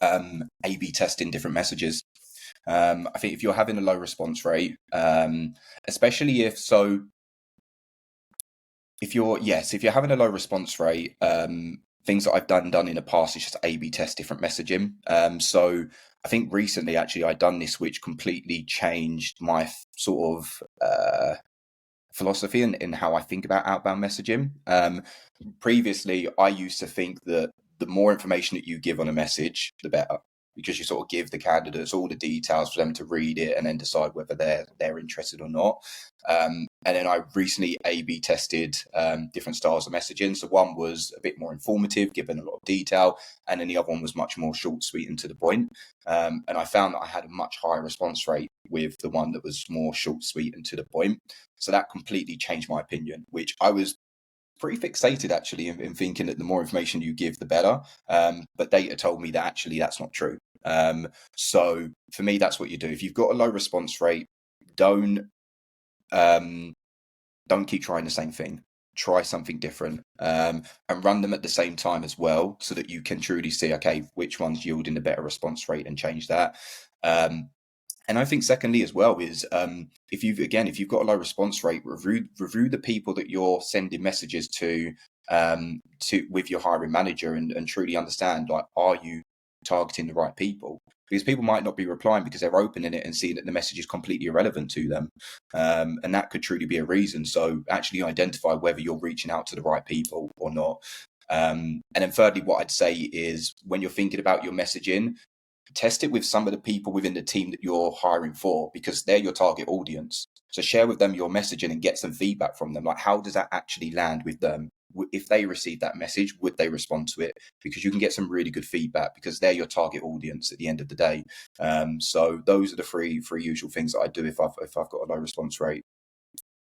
A/B testing different messages. I think if you're having a low response rate, especially if you're having a low response rate, things that I've done in the past is just A/B test different messaging. So I think recently actually I'd done this, which completely changed my sort of philosophy in how I think about outbound messaging. Previously, I used to think that the more information that you give on a message, the better, because you sort of give the candidates all the details for them to read it and then decide whether they're interested or not. And then I recently A/B tested different styles of messaging. So one was a bit more informative, given a lot of detail, and then the other one was much more short, sweet, and to the point. And I found that I had a much higher response rate with the one that was more short, sweet, and to the point. So that completely changed my opinion, which I was pretty fixated actually in thinking that the more information you give, the better. But data told me that actually that's not true. So for me, that's what you do. If you've got a low response rate, don't keep trying the same thing. Try something different, and run them at the same time as well, so that you can truly see, okay, which one's yielding a better response rate, and change that. And I think secondly as well is if you've got a low response rate, review the people that you're sending messages to with your hiring manager, and truly understand, like, are you targeting the right people? Because people might not be replying because they're opening it and seeing that the message is completely irrelevant to them, and that could truly be a reason. So actually identify whether you're reaching out to the right people or not. And then thirdly, what I'd say is, when you're thinking about your messaging, test it with some of the people within the team that you're hiring for, because they're your target audience. So share with them your messaging and get some feedback from them. Like, how does that actually land with them? If they receive that message, would they respond to it? Because you can get some really good feedback, because they're your target audience at the end of the day. So those are the three usual things that I do if I've got a low response rate.